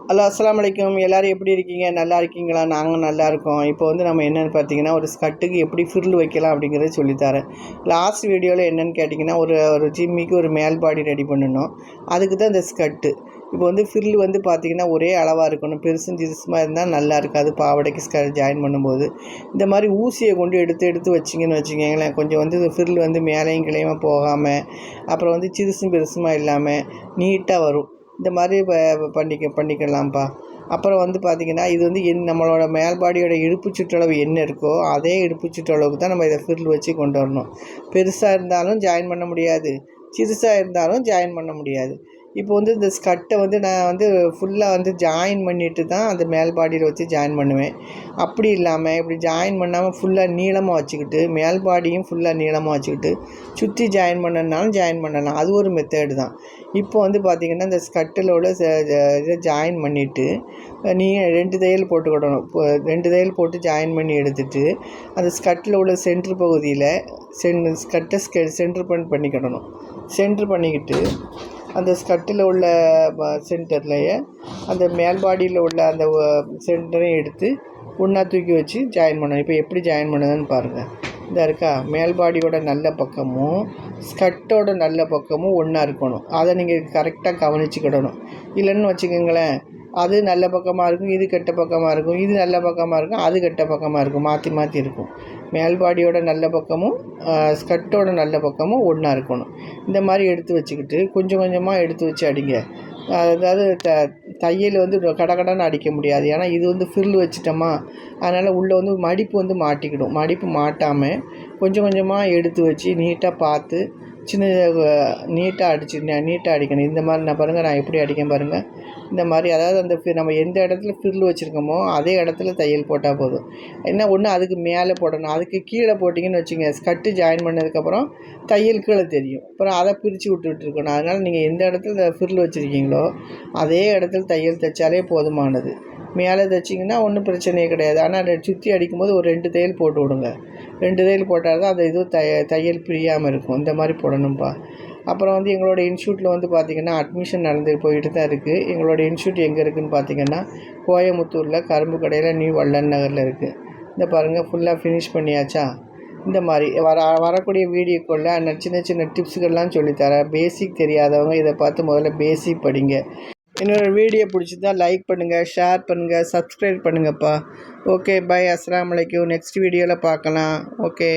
Hello அஸ்ஸலாமு அலைக்கும். எல்லோரும் எப்படி இருக்கீங்க? நல்லா இருக்கீங்களா? நாங்கள் நல்லா இருக்கோம். இப்போ வந்து நம்ம என்னென்னு பார்த்தீங்கன்னா, ஒரு ஸ்கர்ட்டுக்கு எப்படி ஃப்ரில் வைக்கலாம் அப்படிங்கிறத சொல்லித்தரேன். லாஸ்ட் வீடியோவில் என்னென்னு கேட்டிங்கன்னா, ஒரு ஜிம்மிக்கு ஒரு மேல் பாடி ரெடி பண்ணணும். அதுக்கு தான் இந்த ஸ்கர்ட்டு. இப்போ வந்து ஃப்ரில் வந்து பார்த்திங்கன்னா ஒரே அளவாக இருக்கணும். பெருசும் சிறுசுமாக இருந்தால் நல்லா இருக்காது பாவாடைக்கு ஜாயின் பண்ணும்போது. இந்த மாதிரி ஊசியை கொண்டு எடுத்து வச்சிங்கன்னு வச்சுக்கோங்களேன், கொஞ்சம் வந்து ஃப்ரில் வந்து மேலேயும் கிளையுமா போகாமல், அப்புறம் வந்து சிறுசும் பெருசுமாக இல்லாமல் நீட்டாக வரும். இந்த மாதிரி பண்ணிக்கலாம்ப்பா. அப்புறம் வந்து பார்த்திங்கன்னா, இது வந்து நம்மளோட மேல்பாடியோட இடுப்பு சுற்றளவு என்ன இருக்கோ அதே இடுப்பு சுற்றளவுக்கு தான் நம்ம இதை ஃப்ரில் வச்சு கொண்டு வரணும். பெருசாக இருந்தாலும் ஜாயின் பண்ண முடியாது, சிறுசாக இருந்தாலும் ஜாயின் பண்ண முடியாது. இப்போ வந்து இந்த ஸ்கர்ட்டை வந்து நான் வந்து ஃபுல்லாக வந்து ஜாயின் பண்ணிவிட்டு தான் அந்த மேல் பாடியில் வச்சு ஜாயின் பண்ணுவேன். அப்படி இல்லாமல் இப்படி ஜாயின் பண்ணாமல் ஃபுல்லாக நீளமாக வச்சுக்கிட்டு மேல் பாடியும் ஃபுல்லாக நீளமாக வச்சுக்கிட்டு சுற்றி ஜாயின் பண்ணனாலும் ஜாயின் பண்ணலாம். அது ஒரு மெத்தேடு தான். இப்போ வந்து பார்த்திங்கன்னா, இந்த ஸ்கர்ட்டில் உள்ள இதை ஜாயின் பண்ணிவிட்டு நீங்கள் 2 தையல் போட்டுக்கிடணும். 2 தையல் போட்டு ஜாயின் பண்ணி எடுத்துகிட்டு அந்த ஸ்கர்ட்டில் உள்ள சென்ட்ரு பகுதியில் ஸ்கர்ட்டை சென்ட்ரு பண்ணிக்கிடணும். சென்ட்ரு பண்ணிக்கிட்டு அந்த ஸ்கர்ட்டில் உள்ள சென்டர்லையே அந்த மேல்பாடியில் உள்ள அந்த சென்டரையும் எடுத்து ஒன்றா தூக்கி வச்சு ஜாயின் பண்ணணும். இப்போ எப்படி ஜாயின் பண்ணுதுன்னு பாருங்கள். இந்த இருக்கா, மேல்பாடியோட நல்ல பக்கமும் ஸ்கர்ட்டோட நல்ல பக்கமும் ஒன்றா இருக்கணும். அதை நீங்கள் கரெக்டாக கவனிச்சுக்கிடணும். இல்லைன்னு வச்சுக்கோங்களேன், அது நல்ல பக்கமாக இருக்கும், இது கெட்ட பக்கமாக இருக்கும், இது நல்ல பக்கமாக இருக்கும், அது கெட்ட பக்கமாக இருக்கும், மாற்றி இருக்கும். மேல்பாடியோட நல்ல பக்கமும் ஸ்கர்ட்டோட நல்ல பக்கமும் ஒன்றா இருக்கணும். இந்த மாதிரி எடுத்து வச்சுக்கிட்டு கொஞ்சம் கொஞ்சமாக எடுத்து வச்சு அடிங்க. அதாவது தையல் வந்து கடகடன்னு அடிக்க முடியாது. ஏன்னா இது வந்து ஃப்ரில் வச்சுட்டோமா, அதனால் உள்ளே வந்து மடிப்பு வந்து மாட்டிக்கிடும். மடிப்பு மாட்டாமல் கொஞ்சம் கொஞ்சமாக எடுத்து வச்சு நீட்டாக பார்த்து சின்ன நீட்டாக அடிக்கணும். இந்த மாதிரி நான் பாருங்கள், நான் எப்படி அடிக்கேன் பாருங்கள். இந்த மாதிரி அதாவது அந்த நம்ம எந்த இடத்துல ஃப்ரில் வச்சுருக்கோமோ அதே இடத்துல தையல் போட்டால் போதும். என்ன ஒன்று அதுக்கு மேலே போடணும். அதுக்கு கீழே போட்டிங்கன்னு வச்சுங்க, ஸ்கர்ட்டு ஜாயின் பண்ணதுக்கப்புறம் தையல் கீழே தெரியும். அப்புறம் அதை பிரித்து விட்டுருக்கணும். அதனால் நீங்கள் எந்த இடத்துல ஃப்ரில் வச்சுருக்கீங்களோ அதே இடத்துல தையல் தைச்சாலே போதுமானது. மேலே தைச்சிங்கன்னா ஒன்றும் பிரச்சனையே கிடையாது. ஆனால் சுற்றி அடிக்கும்போது ஒரு 2 தையல் போட்டு விடுங்க. 2 தையல் போட்டால் தான் அந்த இது தையல் பிரியாமல் இருக்கும். இந்த மாதிரி போடணும்ப்பா. அப்புறம் வந்து எங்களோட இன்ஸ்டியூட்டில் வந்து பார்த்திங்கன்னா அட்மிஷன் போயிட்டு தான் இருக்குது. எங்களோட இன்ஸ்டியூட் எங்கே இருக்குதுன்னு பார்த்திங்கன்னா, கோயமுத்தூரில் கரும்பு கடையில் நியூ வள்ளல் நகரில் இருக்குது. இந்த பாருங்கள், ஃபுல்லாக ஃபினிஷ் பண்ணியாச்சா. இந்த மாதிரி வரக்கூடிய வீடியோக்குள்ளே சின்ன டிப்ஸுகள்லாம் சொல்லித்தரேன். பேசிக் தெரியாதவங்க இதை பார்த்து முதல்ல பேசிக் படிங்க. என்னோடய வீடியோ பிடிச்சிருந்தா லைக் பண்ணுங்கள், ஷேர் பண்ணுங்கள், சப்ஸ்கிரைப் பண்ணுங்கப்பா. Okay, bye. அஸ்ஸலாமு அலைக்கும். நெக்ஸ்ட் வீடியோவில் பார்க்கலாம். ஓகே.